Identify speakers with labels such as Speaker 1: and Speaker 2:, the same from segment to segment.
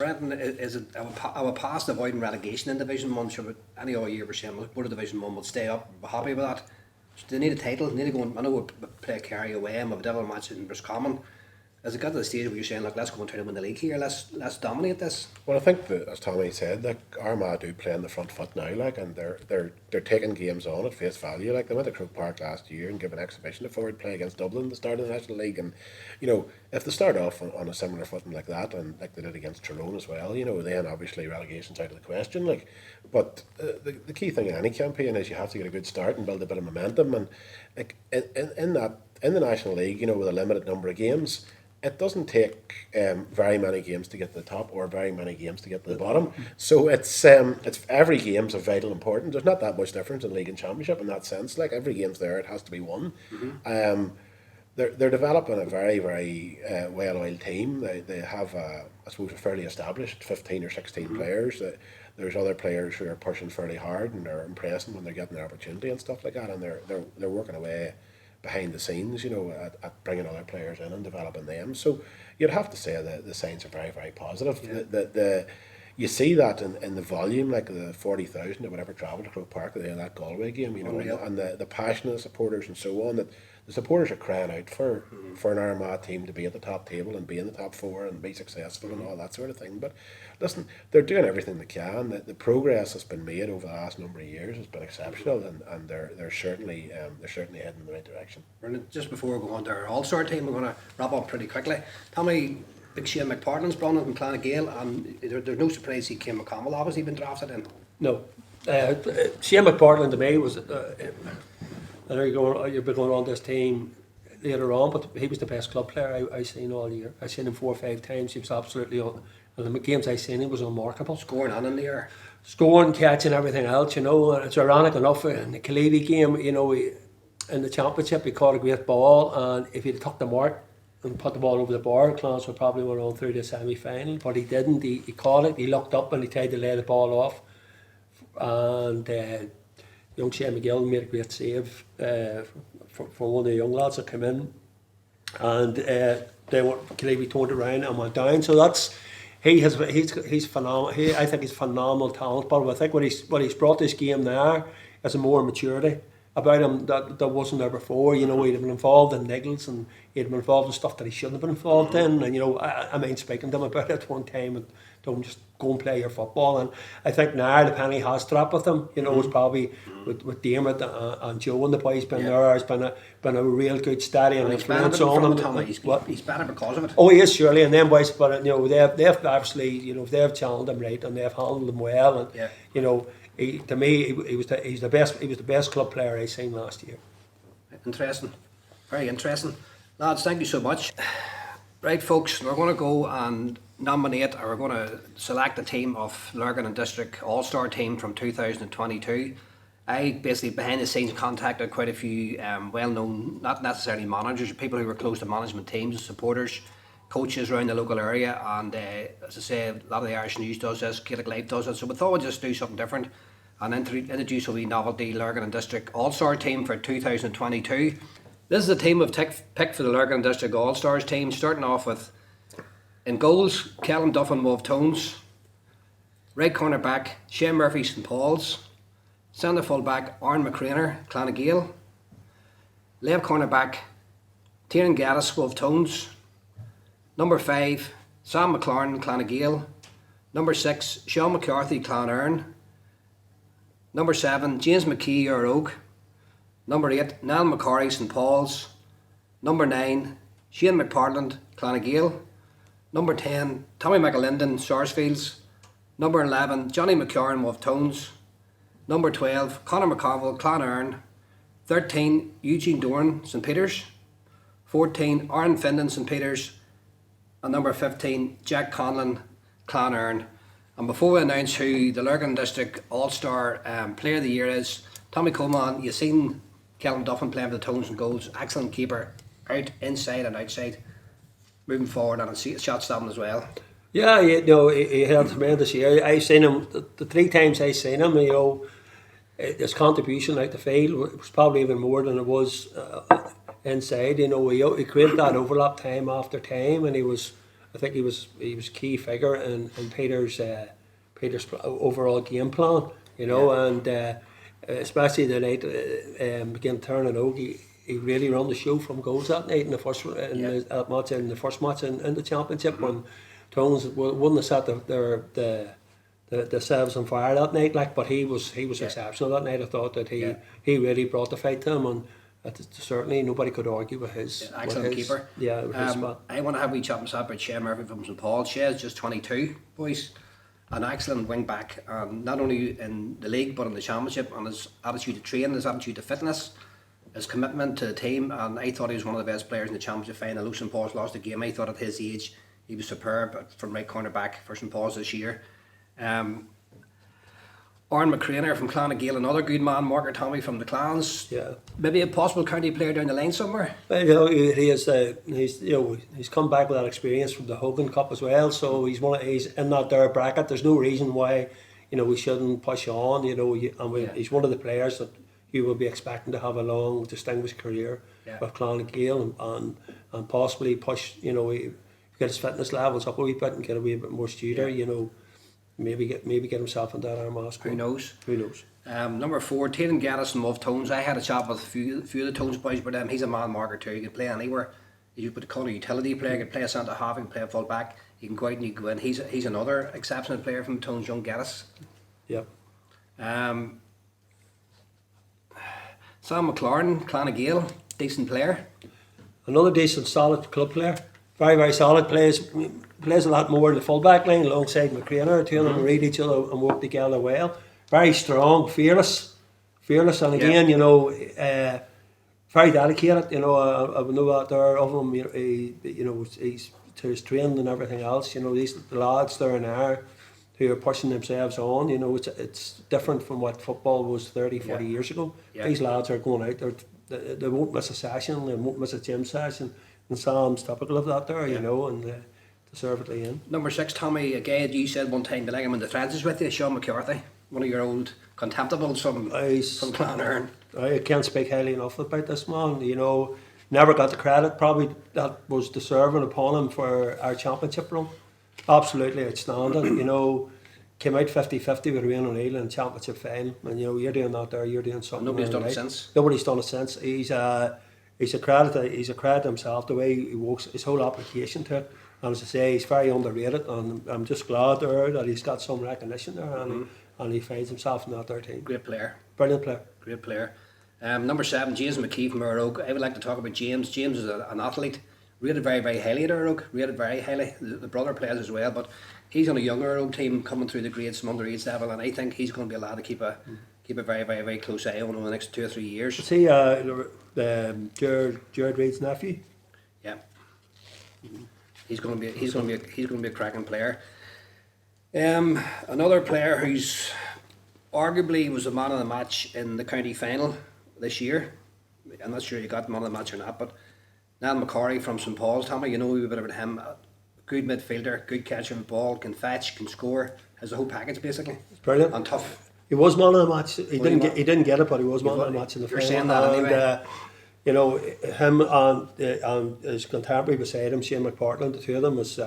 Speaker 1: anything? Is it our past avoiding relegation in Division 1? Should any other year we're saying Board of Division 1 would stay up, we're happy with that. Do they need a title? They need to go. I know we play Kerry away and we've a devil match in Roscommon. Has it got to the stage where you're saying, like, let's go and try to win the league here, let's dominate this?
Speaker 2: Well, I think that, as Tommy said, like, Armagh do play on the front foot now, like, and they're taking games on at face value. Like, they went to Croke Park last year and gave an exhibition of forward play against Dublin at the start of the National League, and you know, if they start off on a similar footing like that, and like they did against Tyrone as well, you know, then obviously relegation's out of the question. Like, but the key thing in any campaign is you have to get a good start and build a bit of momentum, and like in the National League, you know, with a limited number of games, it doesn't take very many games to get to the top or very many games to get to the bottom. So it's every game's of vital importance. There's not that much difference in league and championship in that sense. Like, every game's there, it has to be won. They're developing a very, very well-oiled team. They have I suppose a fairly established 15 or 16 players. There's other players who are pushing fairly hard and they're impressing when they're getting their opportunity and stuff like that, and they're working away behind the scenes, you know, at bringing other players in and developing them. So you'd have to say that the signs are very, very positive. Yeah. You see that in the volume, like the 40,000 or whatever travelled to Croke Park in that Galway game, you know, and the passion of the supporters and so on, that the supporters are crying out for an Armagh team to be at the top table and be in the top four and be successful and all that sort of thing. But listen, they're doing everything they can. The progress that's been made over the last number of years has been exceptional, and they're certainly heading in the right direction.
Speaker 1: Just before we go on to our All-Star team, we're going to wrap up pretty quickly. Tell me, big Shea McPartland's brought in from naGael, and there's no surprise he came McConnell obviously been drafted in.
Speaker 3: No, Shea McPartland to me was. I know you'll be going on this team later on, but he was the best club player I seen all year. I seen him 4 or 5 times. He was absolutely on. And the games I seen him was unmarkable.
Speaker 1: Scoring and in the air.
Speaker 3: Scoring, catching, everything else. You know, it's ironic enough in the Collie game. You know, in the championship, he caught a great ball, and if he'd took the mark and put the ball over the bar, Clann would probably went on through the semi-final. But he didn't. He caught it. He looked up and he tried to lay the ball off, and. Young Shea McGill made a great save for one of the young lads that came in, and Collie turned around and went down. So he's phenomenal. I think he's phenomenal talent. But I think what he's brought this game there is a more maturity about him that wasn't there before. You know, he'd have been involved in niggles and he'd been involved in stuff that he shouldn't have been involved in. And you know, I mean, speaking to him about it one time and don't just go and play your football. And I think now the penny has dropped with him. You know, it's probably with Dermot and Joe and the boys been there. It's been a real good study and influence on him.
Speaker 1: He's better because of it.
Speaker 3: Oh, he is surely. And them boys, but you know, they've obviously, you know, they've challenged him right and they've handled him well. And you know, to me, he was the best. He was the best club player I seen last year.
Speaker 1: Interesting, very interesting, lads. Thank you so much. Right, folks, we're going to go and nominate, or we're going to select a team of Lurgan and District All-Star team from 2022. I basically behind the scenes contacted quite a few well-known, not necessarily managers, people who were close to management teams, supporters, coaches around the local area, and as I say, a lot of the Irish News does this, Gaelic Life does it, so we thought we'd just do something different and introduce a wee novelty Lurgan and District All-Star team for 2022. This is a team we've picked for the Lurgan District All-Stars team, starting off with, in goals, Callum Duffin, Wolfe Tones. Right corner back, Shea Murphy, St Paul's. Centre full back, McCreanor Clan naGael. Left corner back, Kieran Geddis, Wolfe Tones. Number 5, Sam McClarnon Clan naGael. Number 6, Sean McCarthy Clan Eireann. Number 7, James McKee Eire. Number 8, Niall McCarry, St Paul's. Number 9, Shane McPartland Clan naGael. Number 10, Tommy McAlinden, Sarsfields. Number 11, Johnie McCarron, Wolfe Tones. Number 12, Conor McCarville, Clan Eireann. 13, Eugene Doran, St Peter's. 14, Aaron Findon, St Peter's. And number 15, Jack Conlon, Clan Eireann. And before we announce who the Lurgan District All-Star Player of the Year is, Tommy Coleman, you've seen Callum Duffin playing for the Tones and goals. Excellent keeper, out, inside and outside. Moving forward and shot stopping as well.
Speaker 3: Yeah, you know, he had tremendous year. I've seen him, the 3 times I've seen him, you know, his contribution out the field was probably even more than it was inside. You know, he created that overlap time after time, and he was I think he was key figure in Peter's overall game plan, you know, and especially the night against Turner, he really ran the show from goals that night in the first match in the championship when Tones wouldn't have set the selves on fire that night, like, but he was exceptional that night. I thought that he really brought the fight to him, and certainly nobody could argue with his
Speaker 1: excellent keeper.
Speaker 3: Yeah, with his spot.
Speaker 1: I want to have a wee chat myself about Shea Murphy from St Paul. Shea is just 22, boys. An excellent wing back, not only in the league but in the championship, and his attitude to training, his attitude to fitness, his commitment to the team, and I thought he was one of the best players in the championship final. Although St Paul's lost the game, I thought at his age he was superb from right corner back for St Paul's this year. McCreanor from Clan naGael, another good man. Marker Tommy from the Clans.
Speaker 3: Yeah.
Speaker 1: Maybe a possible county player down the line somewhere.
Speaker 3: Well, you know, he's come back with that experience from the Hogan Cup as well. So he's in that there bracket. There's no reason why, you know, we shouldn't push on. You know, he's one of the players that you will be expecting to have a long, distinguished career with Clan naGael and possibly push. You know, get his fitness levels up a wee bit and get a wee bit more studier. You know. Maybe get himself into that Armagh squad.
Speaker 1: Who knows?
Speaker 3: Who knows?
Speaker 1: Number 4, Tatum Geddis and Wolfe Tones. I had a chat with a few of the Tones boys, but he's a man marker too. He can play anywhere. You put a colour utility player, he can play a centre half, he can play a full back. He can go out and you can go in. He's another exceptional player from Tones, young Geddis.
Speaker 3: Yep.
Speaker 1: Sam McClarnon, Clan naGael, decent player.
Speaker 3: Another decent, solid club player. Very, very solid. Plays a lot more in the full back line alongside McCreanor. Two of them read each other and work together well. Very strong, fearless, and again, you know, very dedicated. You know, I know that there of him. He's to his training and everything else. You know, the lads there in Eire who are pushing themselves on. You know, it's different from what football was 30, 40 years ago. Yeah. These lads are going out. They won't miss a session. They won't miss a gym session. And Sam's typical of that there. You know, and. Deservedly in. Number
Speaker 1: 6, Tommy, a guy you said one time, like him in the trenches with you, Sean McCarthy, one of your old contemptibles from Clan Eireann.
Speaker 3: I can't speak highly enough about this man. You know, never got the credit probably that was deserving upon him for our championship run. Absolutely outstanding. You know, came out 50-50 with Ryan O'Neill in the championship final, and you know you're doing that there, you're doing something.
Speaker 1: Nobody's done it since.
Speaker 3: Nobody's done it since. He's a credit. He's a credit himself the way he works, his whole application to it. And as I say, he's very underrated, and I'm just glad there that he's got some recognition there, and he finds himself in that third team.
Speaker 1: Great player.
Speaker 3: Brilliant player.
Speaker 1: Great player. Number 7, James McKee from Eire. I would like to talk about James. James is an athlete, rated very, very highly at Eire. Rated very highly. The brother plays as well, but he's on a young Eire team coming through the grades from underage level, and I think he's going to be a lad to keep a very, very, very close eye on over the next 2 or 3 years.
Speaker 3: Is he Jared Reid's nephew?
Speaker 1: Yeah. He's going to be a cracking player. Another player who's arguably was the man of the match in the county final this year. I'm not sure you got the man of the match or not, but Niall McCarthy from St Paul's. Tommy, you know a bit about him. Good midfielder, good catcher of the ball, can fetch, can score. Has the whole package basically.
Speaker 3: It's brilliant
Speaker 1: and tough.
Speaker 3: He was man of the match. He didn't get it, but he was man of the match in the final.
Speaker 1: You're saying that anyway.
Speaker 3: You know, him and his contemporary beside him, Shea McPartland, the two of them was.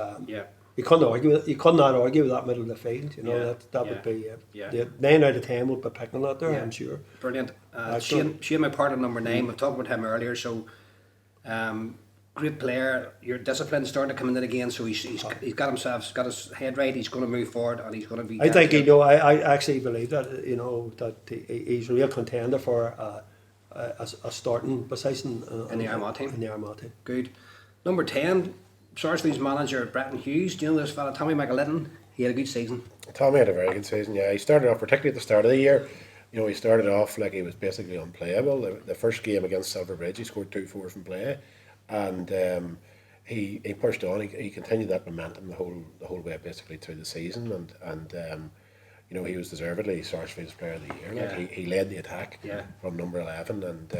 Speaker 3: You couldn't argue with it. You could not argue with that middle of the field. You know that would be 9 out of 10 would be picking that there. I'm sure.
Speaker 1: Brilliant. Shea McPartland, number 9. We've talked about him earlier. So, great player. Your discipline starting to come in it again. So he's got his head right. He's going to move forward, and he's going to be.
Speaker 3: I think I actually believe that that he's a real contender for. A starting position
Speaker 1: in the Armagh team.
Speaker 3: In the Armagh team.
Speaker 1: Good. Number 10, Sarsfields manager Bretton Hughes. Do you know this fella, Tommy McAlinden? He had a good season.
Speaker 2: Tommy had a very good season. Yeah, he started off particularly at the start of the year. You know, he started off like he was basically unplayable. The first game against Silverbridge, he scored 2-4 from play, and he pushed on. He continued that momentum the whole way basically through the season, and you know, he was deservedly Sarsfields Player of the Year. Like he led the attack from number 11, and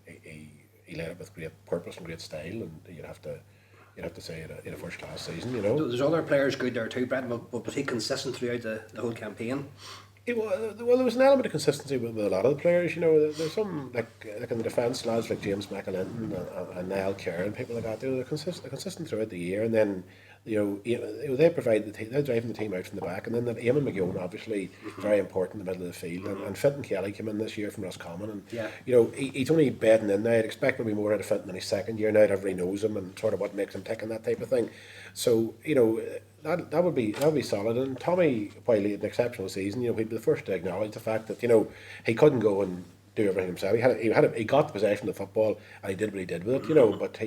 Speaker 2: he led it with great purpose and great style. And you'd have to say in a first class season. You know,
Speaker 1: there's other players good there too, Brett. But was he consistent throughout the whole campaign?
Speaker 2: Well, there was an element of consistency with a lot of the players. You know, there's some like in the defence, lads like James McAlinden and Niall Kieran, people like that. They're consistent throughout the year, and then they provide the team, they're driving the team out from the back, and then that Eamon McGowan, obviously very important in the middle of the field, and Fintan Kelly came in this year from Roscommon, and he's only bedding in now. I'd expect there'll be more out of Fintan in his second year now that everybody knows him and sort of what makes him tick and that type of thing. So that would be solid. And Tommy, while he had an exceptional season, he'd be the first to acknowledge the fact that he couldn't go and do everything himself. He got the possession of the football and he did what he did with it. But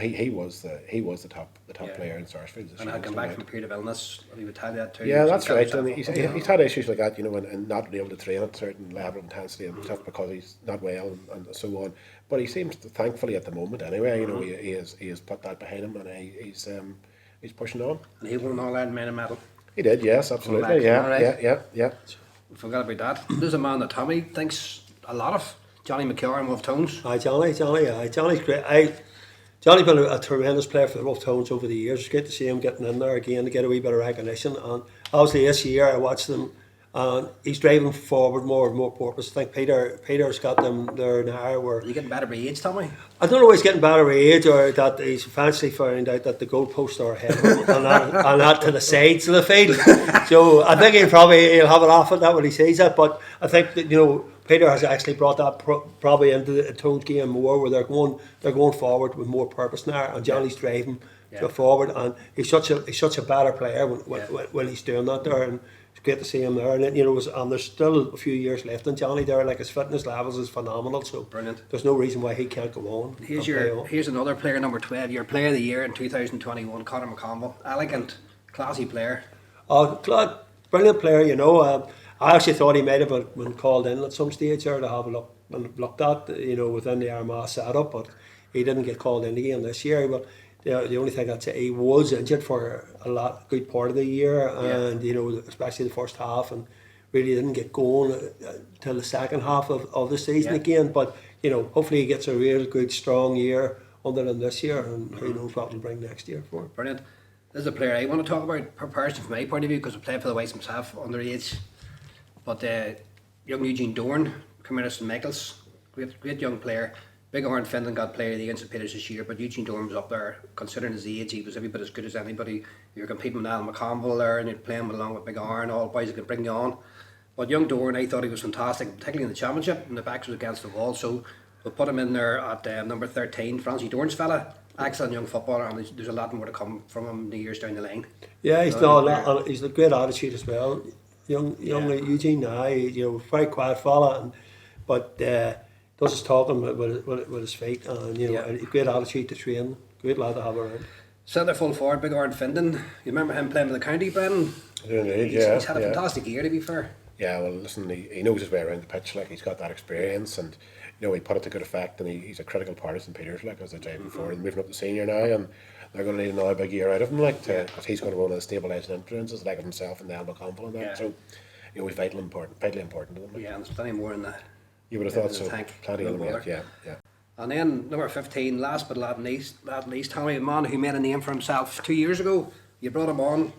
Speaker 2: he was the top player in Sarsfields.
Speaker 1: And had come back from a period of illness, and he would tell you that too.
Speaker 2: Yeah, that's right. And he's had issues like that, and not being able to train at a certain level of intensity and stuff because he's not well and so on. But he seems to, thankfully at the moment anyway, he has put that behind him, and he's pushing on.
Speaker 1: And he won an All-Ireland men medal.
Speaker 2: He did, yes, absolutely. Yeah.
Speaker 1: We forgot about that. There's a man that Tommy thinks a lot of, Johnie McCarron, Wolfe Tones.
Speaker 3: Johnny's great. Johnny's been a tremendous player for the Wolfe Tones over the years. It's great to see him getting in there again to get a wee bit of recognition. And obviously this year I watched him, and he's driving forward more and more purpose. I think Peter's got them there now. Where
Speaker 1: Are you getting better by age, Tommy?
Speaker 3: I don't know if he's getting better by age or that he's fancy found out that the goalposts are ahead of him and not to the sides of the field. So I think he'll have a laugh at that when he sees that. But I think that Peter has actually brought that probably into the Tones game more, where they're going forward with more purpose now, and Johnny's driving forward, and he's such a better player when he's doing that there, and it's great to see him there. And and there's still a few years left in Johnie there. Like, his fitness levels is phenomenal, so
Speaker 1: brilliant.
Speaker 3: There's no reason why he can't go on.
Speaker 1: Here's another player, number 12, your player of the year in 2021, Conor McConville. Elegant, classy player.
Speaker 3: Brilliant player. I actually thought he might have been called in at some stage there to have a looked at, within the Armagh setup, but he didn't get called in again this year. But the only thing I'd say, he was injured for a good part of the year, and especially the first half, and really didn't get going till the second half of the season again. But hopefully he gets a real good strong year under him this year, and who knows what he'll bring next year for him.
Speaker 1: Brilliant. This is a player I want to talk about personally from my point of view, because I played for the Whites himself underage. But young Eugene Doran, come in as St Michael's, great young player. Big Horn Finland got player of the year in St Peter's this year, but Eugene Doran was up there. Considering his age, he was every bit as good as anybody. You're competing with Alan McConville there, and you're playing along with Big Eireann, all boys that could bring you on. But young Doran, I thought he was fantastic, particularly in the championship, and the backs was against the wall. So we'll put him in there at number 13, Francie Doran's fella. Excellent young footballer, and there's a lot more to come from him in the years down the line.
Speaker 3: Yeah, he's a great attitude as well. Young Eugene now, very quiet fella, but does his talking with his feet, and a great attitude to train. Great lad to have around.
Speaker 1: Centre full forward, Big Horn Finland. You remember him playing with the county, Brendan? He's had a fantastic year, to be fair.
Speaker 2: Yeah, well, listen, he knows his way around the pitch. Like, he's got that experience, and he put it to good effect, and he's a critical part of St Peter's, like, as I said before, and moving up to senior now, and they're going to need another big year out of him, because he's going to be one of the stabilising influences, like himself and the Alba Conlon and that. So, he's vitally important to them. Like.
Speaker 1: Yeah, and there's plenty more in the.
Speaker 2: You would have thought so.
Speaker 1: Tank.
Speaker 2: Plenty of them, yeah.
Speaker 1: And then number 15, last but not least, Tommy, a man who made a name for himself 2 years ago. You brought him on.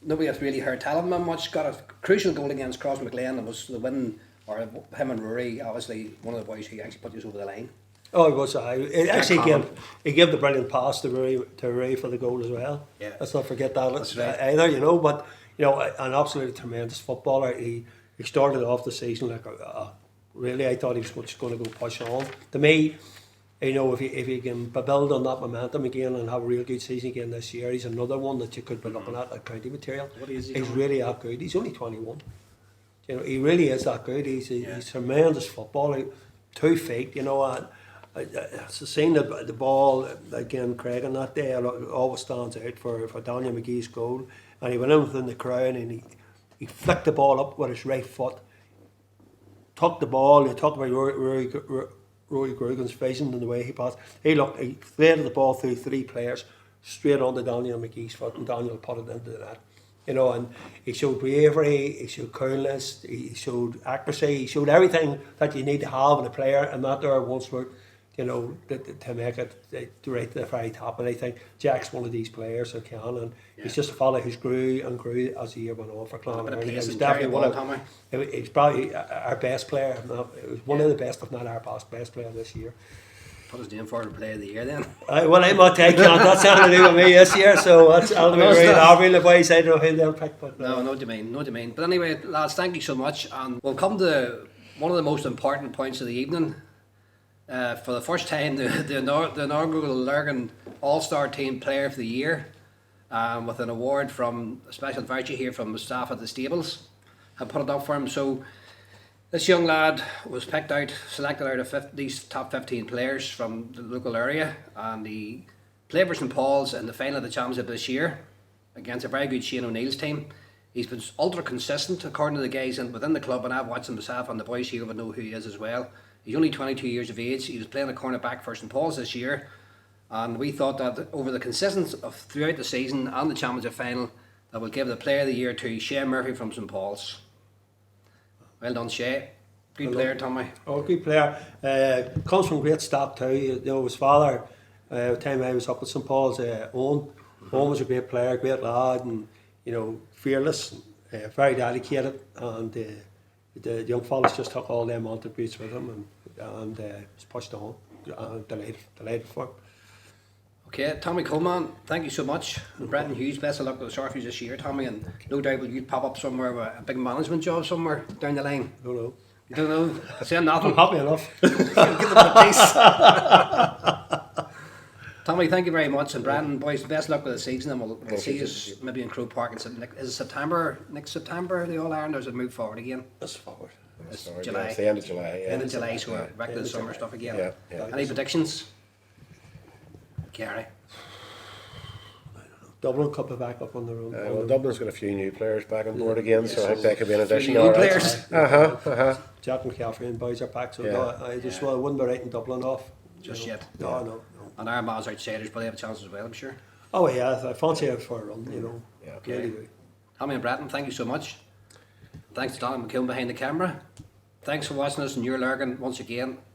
Speaker 1: Nobody has really heard tell him much. Got a crucial goal against Cross McLean, and was the win, or him and Rory, obviously one of the boys who actually put you over the line. Oh,
Speaker 3: he was. He gave the brilliant pass to Rory for the goal as well.
Speaker 1: Yeah.
Speaker 3: Let's not forget that.
Speaker 1: That's right.
Speaker 3: Either, but an absolutely tremendous footballer. He started off the season like really, I thought he was just going to go push on. To me, if he can build on that momentum again and have a real good season again this year, he's another one that you could be looking at county material. He's really that good. He's only 21. He really is that good. He's tremendous footballer. 2 feet, and seeing the ball again, Craig, on that day, it always stands out for Daniel McGee's goal. And he went in within the crowd and he flicked the ball up with his right foot. Took the ball. You talk about Rory Grugan's vision and the way he passed. He threaded the ball through 3 players straight onto Daniel McGee's foot, and Daniel put it into the net. And he showed bravery, he showed coolness, he showed accuracy, he showed everything that you need to have in a player, and that there once were, to make it right to the very top. And I think Jack's one of these players who can, and he's just a fella who's grew as the year went on for Clann. He's definitely he's probably our best player. It was one of the best, if not our best player this year.
Speaker 1: put his name forward to Player of the Year then.
Speaker 3: Well, I'm not taking on. That's something to do with me this year, so I'll be very happy. The boys, I don't know who they'll pick, but
Speaker 1: No, no domain, no domain. But anyway, lads, thank you so much. And we'll come to one of the most important points of the evening. For the first time, the inaugural Lurgan All-Star Team Player of the Year, with an award from a special voucher here from the staff at the stables. I put it up for him. So this young lad was picked out, selected out of these top 15 players from the local area, and he played for St Paul's in the final of the championship this year against a very good Shane O'Neill's team. He's been ultra consistent according to the guys within the club, and I've watched him myself, and the boys here would know who he is as well. He's only 22 years of age. He was playing a cornerback for St Paul's this year, and we thought that over the consistency of throughout the season and the championship final, that we'll give the Player of the Year to Shea Murphy from St Paul's. Well done, Shea. Good player, Tommy.
Speaker 3: Oh, good player. Comes from great stock too. You know, his father, the time I was up at St Paul's, Owen was a great player, great lad, and you know, fearless, very dedicated, and the young fellas just took all them attributes with him and was pushed on. Delighted for him.
Speaker 1: Okay, Tommy Coleman, thank you so much. And Brendan Hughes, best of luck with the Sarsfields this year, Tommy, and no doubt will you pop up somewhere with a big management job somewhere down the line.
Speaker 3: Don't know.
Speaker 1: You don't know? Say nothing.
Speaker 3: I'm happy enough.
Speaker 1: Give them a piece. Tommy, thank you very much, and Brandon, boys, best luck with the season, and we'll see you maybe in Croke Park. Is it September, next September, the All-Ireland, or does it move forward again?
Speaker 3: It's forward.
Speaker 1: It's
Speaker 2: Sorry,
Speaker 1: July.
Speaker 2: yeah, it's the end of July. Yeah.
Speaker 1: End of July, so we're back to the summer stuff again.
Speaker 2: Yeah.
Speaker 1: Any predictions? Gary?
Speaker 3: Dublin Cup are back up on the road.
Speaker 2: Well, Dublin's got a few new players back on board again, so I think that could be an addition.
Speaker 1: New players.
Speaker 3: Jack McCarthy and boys are back, so
Speaker 2: Yeah.
Speaker 3: I just wouldn't be writing Dublin off.
Speaker 1: Just yet.
Speaker 3: No.
Speaker 1: And our man's outsiders probably have a chance as well, I'm sure.
Speaker 3: Oh yeah, I fancy it for a run, you know.
Speaker 2: Yeah.
Speaker 3: Really do.
Speaker 1: Tommy and Bratton, thank you so much. Thanks to Donald McKeown behind the camera. Thanks for watching us in your Lurgan once again.